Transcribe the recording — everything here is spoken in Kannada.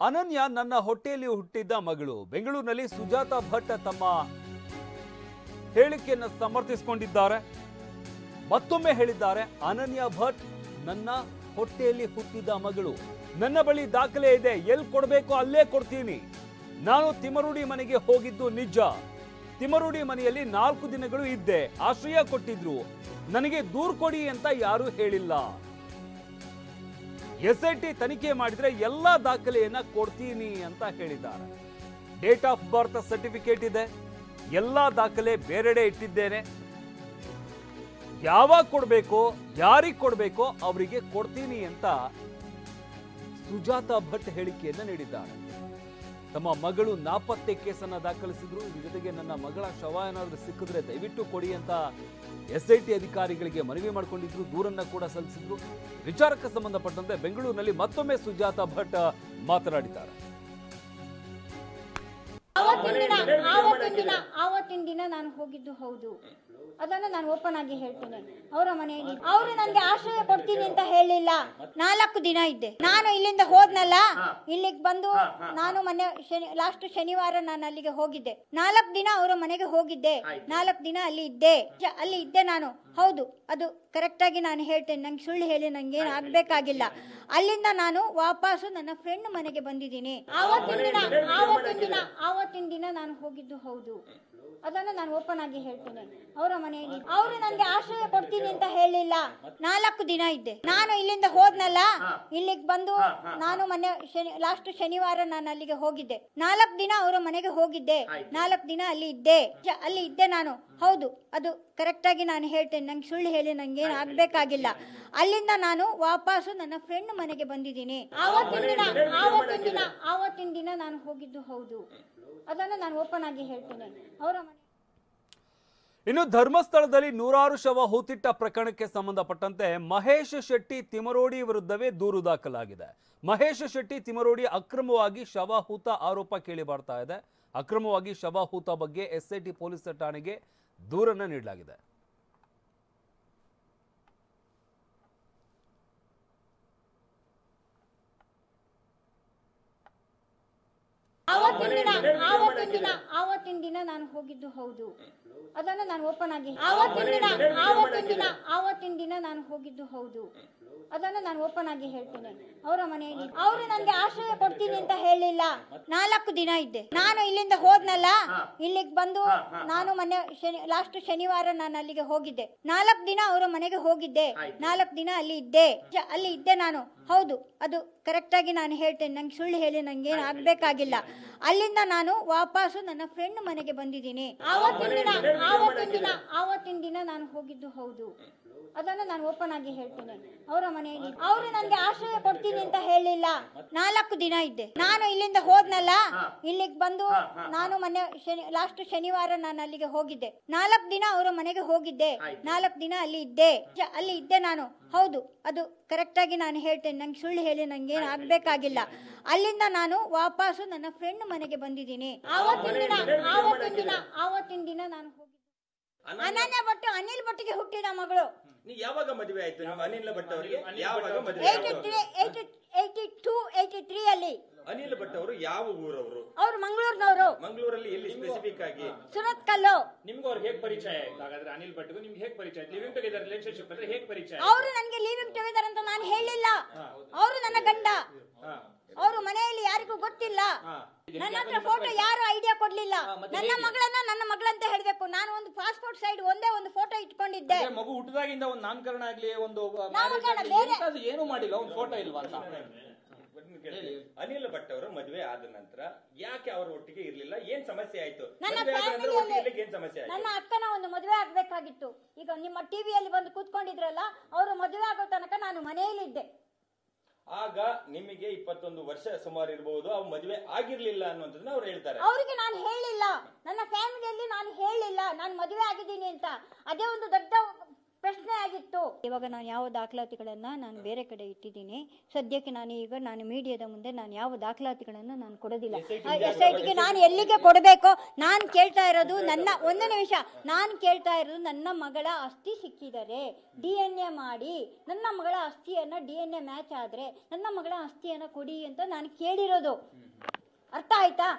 ಅನನ್ಯ ನನ್ನ ಹೊಟ್ಟೆಯಲ್ಲಿ ಹುಟ್ಟಿದ್ದ ಮಗಳು. ಬೆಂಗಳೂರಿನಲ್ಲಿ ಸುಜಾತಾ ಭಟ್ ತಮ್ಮ ಹೇಳಿಕೆಯನ್ನು ಸಮರ್ಥಿಸಿಕೊಂಡಿದ್ದಾರೆ. ಮತ್ತೊಮ್ಮೆ ಹೇಳಿದ್ದಾರೆ, ಅನನ್ಯ ಭಟ್ ನನ್ನ ಹೊಟ್ಟೆಯಲ್ಲಿ ಹುಟ್ಟಿದ ಮಗಳು. ನನ್ನ ಬಳಿ ದಾಖಲೆ ಇದೆ, ಎಲ್ಲಿ ಕೊಡಬೇಕು ಅಲ್ಲೇ ಕೊಡ್ತೀನಿ. ನಾನು ತಿಮರುಡಿ ಮನೆಗೆ ಹೋಗಿದ್ದು ನಿಜ. ತಿಮರುಡಿ ಮನೆಯಲ್ಲಿ 4 ದಿನಗಳು ಇದ್ದೆ, ಆಶ್ರಯ ಕೊಟ್ಟಿದ್ರು. ನನಗೆ ದೂರು ಕೊಡಿ ಅಂತ ಯಾರೂ ಹೇಳಿಲ್ಲ. SIT ತನಿಖೆ ಮಾಡಿದ್ರೆ ಎಲ್ಲಾ ದಾಖಲೆಯನ್ನ ಕೊಡ್ತೀನಿ ಅಂತ ಹೇಳಿದ್ದಾರೆ. ಡೇಟ್ ಆಫ್ ಬರ್ತ್ ಸರ್ಟಿಫಿಕೇಟ್ ಇದೆ, ಎಲ್ಲಾ ದಾಖಲೆ ಬೇರೆಡೆ ಇಟ್ಟಿದ್ದೇನೆ. ಯಾವಾಗ ಕೊಡಬೇಕೋ, ಯಾರಿಗೆ ಕೊಡಬೇಕೋ ಅವರಿಗೆ ಕೊಡ್ತೀನಿ ಅಂತ ಸುಜಾತಾ ಭಟ್ ಹೇಳಿಕೆಯನ್ನ ನೀಡಿದ್ದಾರೆ. ತಮ್ಮ ಮಗಳು ನಾಪತ್ತೆ ಕೇಸನ್ನ ದಾಖಲಿಸಿದ್ರು. ಇದ್ರ ಜೊತೆಗೆ ನನ್ನ ಮಗಳ ಶವ ಏನಾದರೂ ಸಿಕ್ಕಿದ್ರೆ ದಯವಿಟ್ಟು ಕೊಡಿ ಅಂತ SIT ಅಧಿಕಾರಿಗಳಿಗೆ ಮನವಿ ಮಾಡಿಕೊಂಡಿದ್ರು, ದೂರನ್ನ ಕೂಡ ಸಲ್ಲಿಸಿದ್ರು. ವಿಚಾರಕ್ಕೆ ಸಂಬಂಧಪಟ್ಟಂತೆ ಬೆಂಗಳೂರಿನಲ್ಲಿ ಮತ್ತೊಮ್ಮೆ ಸುಜಾತಾ ಭಟ್ ಮಾತನಾಡಿದ್ದಾರೆ. ಆವತ್ತಿನ ದಿನ ನಾನು ಹೋಗಿದ್ದು ಹೌದು, ಅದನ್ನು ನಾನು ಓಪನ್ ಆಗಿ ಹೇಳ್ತೇನೆ. ಅವರ ಮನೆಯಲ್ಲಿ ಅವರು ನನಗೆ ಆಶ್ರಯ ಕೊಡ್ತೀನಿ ಅಂತ ಹೇಳಿಲ್ಲ. 4 ದಿನ ಇದ್ದೆ. ನಾನು ಇಲ್ಲಿಂದ ಹೋದ್ನಲ್ಲ, ಇಲ್ಲಿಗೆ ಬಂದು ನಾನು ಲಾಸ್ಟ್ ಶನಿವಾರ ನಾನು ಅಲ್ಲಿಗೆ ಹೋಗಿದ್ದೆ. 4 ದಿನ ಅವರ ಮನೆಗೆ ಹೋಗಿದ್ದೆ. 4 ದಿನ ಅಲ್ಲಿ ಇದ್ದೆ ನಾನು. ಹೌದು, ಅದು ಕರೆಕ್ಟ್ ಆಗಿ ನಾನು ಹೇಳ್ತೇನೆ. ನಂಗೆ ಸುಳ್ಳು ಹೇಳಿ ನಂಗೆ ಏನು ಆಗ್ಬೇಕಾಗಿಲ್ಲ. ಅಲ್ಲಿಂದ ನಾನು ವಾಪಸ್ಸು ನನ್ನ ಫ್ರೆಂಡ್ ಮನೆಗೆ ಬಂದಿದ್ದೀನಿ. ಆವತ್ತಿನ ದಿನ ನಾನು ಹೋಗಿದ್ದು ಹೌದು, ಅದನ್ನು ನಾನು ಓಪನ್ ಆಗಿ ಹೇಳ್ತೇನೆ. ಅವರ ಮನೆಯಲ್ಲಿ ಅವರು ನನಗೆ ಆಶ್ರಯ ಕೊಡ್ತೀನಿ ಅಂತ ಹೇಳಿಲ್ಲ. 4 ದಿನ ಇದ್ದೆ. ನಾನು ಇಲ್ಲಿಂದ ಹೋದ್ನಲ್ಲ, ಇಲ್ಲಿಗೆ ಬಂದು ನಾನು ಲಾಸ್ಟ್ ಶನಿವಾರ ನಾನು ಅಲ್ಲಿಗೆ ಹೋಗಿದ್ದೆ. 4 ದಿನ ಅವರ ಮನೆಗೆ ಹೋಗಿದ್ದೆ. 4 ದಿನ ಅಲ್ಲಿ ಇದ್ದೆ ನಾನು. ಹೌದು, ಅದು ಕರೆಕ್ಟ್ ಆಗಿ ನಾನು ಹೇಳ್ತೇನೆ. ನಂಗೆ ಸುಳ್ಳು ಹೇಳಿ ನಂಗೆ ಏನು ಆಗ್ಬೇಕಾಗಿಲ್ಲ. ಅಲ್ಲಿಂದ ನಾನು ವಾಪಸ್ಸು ನನ್ನ ಫ್ರೆಂಡ್ ಮನೆಗೆ ಬಂದಿದ್ದೀನಿ. ಆವತ್ತಿನ ದಿನ ನಾನು ಹೋಗಿದ್ದು ಹೌದು, ಅದನ್ನು ನಾನು ಓಪನ್ ಆಗಿ ಹೇಳ್ತೇನೆ. ಅವರ ಇನ್ನು ಧರ್ಮಸ್ಥಳದಲ್ಲಿ 100 ಶವ ಹೂತಿಟ್ಟ ಪ್ರಕರಣಕ್ಕೆ ಸಂಬಂಧಪಟ್ಟಂತೆ ಮಹೇಶ್ ಶೆಟ್ಟಿ ತಿಮರೋಡಿ ವಿರುದ್ಧವೇ ದೂರು ದಾಖಲಾಗಿದೆ. ಮಹೇಶ್ ಶೆಟ್ಟಿ ತಿಮರೋಡಿ ಅಕ್ರಮವಾಗಿ ಶವ ಹೂತ ಆರೋಪ ಕೇಳಿ ಬರ್ತಾ ಇದೆ. ಅಕ್ರಮವಾಗಿ ಶವ ಹೂತ ಬಗ್ಗೆ SIT ಪೊಲೀಸ್ ಠಾಣೆಗೆ ದೂರನ್ನು ನೀಡಲಾಗಿದೆ. ಆವತ್ತಿನ ದಿನ ನಾನು ಹೋಗಿದ್ದು ಹೌದು, ಅದನ್ನು ನಾನು ಓಪನ್ ಆಗಿ ಆವತ್ತಿನ ದಿನ ನಾನು ಹೋಗಿದ್ದು ಹೌದು, ಅದನ್ನು ನಾನು ಓಪನ್ ಆಗಿ ಹೇಳ್ತೇನೆ. ಅವರ ಮನೆಯಲ್ಲಿ ಅವರು ನನಗೆ ಆಶ್ರಯ ಕೊಡ್ತೀನಿ ಅಂತ ಹೇಳಿಲ್ಲ. 4 ದಿನ ಇದ್ದೆ. ನಾನು ಇಲ್ಲಿಂದ ಹೋದ್ನಲ್ಲ, ಇಲ್ಲಿಗೆ ಬಂದು ನಾನು ಲಾಸ್ಟ್ ಶನಿವಾರ ನಾನು ಅಲ್ಲಿಗೆ ಹೋಗಿದ್ದೆ. 4 ದಿನ ಅವರ ಮನೆಗೆ ಹೋಗಿದ್ದೆ. 4 ದಿನ ಅಲ್ಲಿ ಇದ್ದೆ ನಾನು. ಹೌದು, ಅದು ಕರೆಕ್ಟ್ ಆಗಿ ನಾನು ಹೇಳ್ತೇನೆ. ನಂಗೆ ಸುಳ್ಳು ಹೇಳಿ ನಂಗೆ ಏನು ಆಗ್ಬೇಕಾಗಿಲ್ಲ. ಅಲ್ಲಿಂದ ನಾನು ವಾಪಸ್ಸು ನನ್ನ ಫ್ರೆಂಡ್ ಮನೆಗೆ ಬಂದಿದ್ದೀನಿ. ಆವತ್ತಿನ ದಿನ ನಾನು ಹೋಗಿದ್ದು ಹೌದು, ಅದನ್ನು ನಾನು ಓಪನ್ ಆಗಿ ಹೇಳ್ತೇನೆ. ಅವರ ಮನೆಯಲ್ಲಿ ಅವರು ನನಗೆ ಆಶ್ರಯ ಕೊಡ್ತೀನಿ ಅಂತ ಹೇಳಿಲ್ಲ. 4 ದಿನ ಇದ್ದೆ. ನಾನು ಇಲ್ಲಿಂದ ಹೋದ್ನಲ್ಲ, ಇಲ್ಲಿಗೆ ಬಂದು ನಾನು ಲಾಸ್ಟ್ ಶನಿವಾರ ನಾನು ಅಲ್ಲಿಗೆ ಹೋಗಿದ್ದೆ. 4 ದಿನ ಅವರ ಮನೆಗೆ ಹೋಗಿದ್ದೆ. 4 ದಿನ ಅಲ್ಲಿ ಇದ್ದೆ ನಾನು. ಹೌದು, ಅದು ಕರೆಕ್ಟ್ ಆಗಿ ನಾನು ಹೇಳ್ತೇನೆ. ನಂಗೆ ಸುಳ್ಳು ಹೇಳಿ ನಂಗೆ ಏನು ಆಗ್ಬೇಕಾಗಿಲ್ಲ. ಅಲ್ಲಿಂದ ನಾನು ವಾಪಸ್ಸು ನನ್ನ ಫ್ರೆಂಡ್ ಮನೆಗೆ ಬಂದಿದ್ದೀನಿ. ಆವತ್ತಿನ ದಿನ ನಾನು ಹೋಗಿದ್ದೆ. ಅನನ್ಯ ಭಟ್ ಅನಿಲ್ ಭಟ್ಗೆ ಹುಟ್ಟಿದ ಮಗಳು. ಯಾವಾಗ ಮದುವೆ ಆಯ್ತು ನಿಮ್ಮ ಅನಿಲ್ ಭಟ್ ಅವರಿಗೆ? ಯಾವಾಗ ಮದುವೆ? 82-83 ಅಲ್ಲಿ. ಅನಿಲ್ ಭಟ್ ಅವರು ಯಾವ ಊರವರು? ಅವರು ಮಂಗಳೂರಿನವರು. ಮಂಗಳೂರಲ್ಲಿ ಎಲ್ಲಿ ಸ್ಪೆಸಿಫಿಕ್ ಆಗಿ? ಸುರತ್ಕಲ್ಲು. ನಿಮ್ಗೆ ಅವ್ರು ಹೇಗೆ ಪರಿಚಯ ಆಯ್ತು? ಹಾಗಾದ್ರೆ ಅನಿಲ್ ಭಟ್ಗೂ ನಿಮ್ಗೆ ಹೇಗೆ ಪರಿಚಯ ಆಯ್ತು? ಲಿವಿಂಗ್ ಟುಗೆದರ್ ರಿಲೇಶನ್ಶಿಪ್ ಅಂದ್ರೆ ಹೇಗೆ ಪರಿಚಯ? ಅವರು ನನಗೆ ಲಿವಿಂಗ್ ಟುಗೆದರ್ ಅಂತ ನಾನು ಹೇಳಿಲ್ಲ. ಅವರು ನನ್ನ ಗಂಡ. ಅವರು ಮನೆಯಲ್ಲಿ ಯಾರಿಗೂ ಗೊತ್ತಿಲ್ಲ. ನನ್ನ ಹತ್ರ ಫೋಟೋ ಯಾರು ಐಡಿಯಾ ಕೊಡ್ಲಿಲ್ಲ. ನನ್ನ ಮಗಳನ್ನ ನನ್ನ ಮಗಳಂತ ಹೇಳ್ಬೇಕು. ನಾನು ಒಂದು ಪಾಸ್ಪೋರ್ಟ್ ಸೈಡ್ ಒಂದೇ ಒಂದು ಫೋಟೋ ಇಟ್ಕೊಂಡಿದ್ದೆ. ಮಗು ಹುಟ್ಟಿದಾಗಿಂದ ಒಂದು ನಾಮಕರಣ ಆಗ್ಲಿ, ಒಂದು ಏನು ಮಾಡಿಲ್ಲ, ಒಂದು ಫೋಟೋ ಇಲ್ವಾ ಅಂತ. ಅನಿಲ್ ಭಟ್ ಅವರು ಮದುವೆ ಆದ ನಂತರ ಯಾಕೆ ಅವರ ಒಟ್ಟಿಗೆ ಇರ್ಲಿಲ್ಲ? ಏನ್ ಸಮಸ್ಯೆ ಆಯ್ತು? ನನ್ನ ಅಕ್ಕನ ಒಂದು ಮದುವೆ ಆಗ್ಬೇಕಾಗಿತ್ತು. ಈಗ ನಿಮ್ಮ ಟಿವಿಯಲ್ಲಿ ಬಂದು ಕೂತ್ಕೊಂಡಿದ್ರಲ್ಲ, ಅವರು ಮದುವೆ ಆಗೋ ತನಕ ನಾನು ಮನೆಯಲ್ಲಿ ಇದ್ದೆ. ಆಗ ನಿಮಗೆ 21 ವರ್ಷ ಸುಮಾರು ಇರಬಹುದು, ಅವ್ರು ಮದುವೆ ಆಗಿರ್ಲಿಲ್ಲ ಅನ್ನುವಂಥದ್ದನ್ನ ಅವ್ರು ಹೇಳ್ತಾರೆ. ಅವರಿಗೆ ನಾನು ಹೇಳಿಲ್ಲ, ನನ್ನ ಫ್ಯಾಮಿಲಿಯಲ್ಲಿ ನಾನು ಹೇಳಿಲ್ಲ ನಾನು ಮದುವೆ ಆಗಿದ್ದೀನಿ ಅಂತ. ಅದೇ ಒಂದು ದೊಡ್ಡ ಪ್ರಶ್ನೆ ಆಗಿತ್ತು. ಇವಾಗ ನಾನು ಯಾವ ದಾಖಲಾತಿಗಳನ್ನ ನಾನು ಬೇರೆ ಕಡೆ ಇಟ್ಟಿದ್ದೀನಿ. ಸದ್ಯಕ್ಕೆ ನಾನು ಮೀಡಿಯಾದ ಮುಂದೆ ನಾನು ಯಾವ ದಾಖಲಾತಿಗಳನ್ನ ನಾನು ಕೊಡೋದಿಲ್ಲ. SITಗೆ ನಾನು ಎಲ್ಲಿಗೆ ಕೊಡಬೇಕೋ ನಾನು ಕೇಳ್ತಾ ಇರೋದು ನನ್ನ ಮಗಳ ಅಸ್ಥಿ ಸಿಕ್ಕಿದರೆ DNA ಮಾಡಿ ನನ್ನ ಮಗಳ ಅಸ್ಥಿಯನ್ನ DNA ಮ್ಯಾಚ್ ಆದ್ರೆ ನನ್ನ ಮಗಳ ಅಸ್ಥಿಯನ್ನ ಕೊಡಿ ಅಂತ ನಾನು ಕೇಳಿರೋದು. ಅರ್ಥ ಆಯ್ತಾ?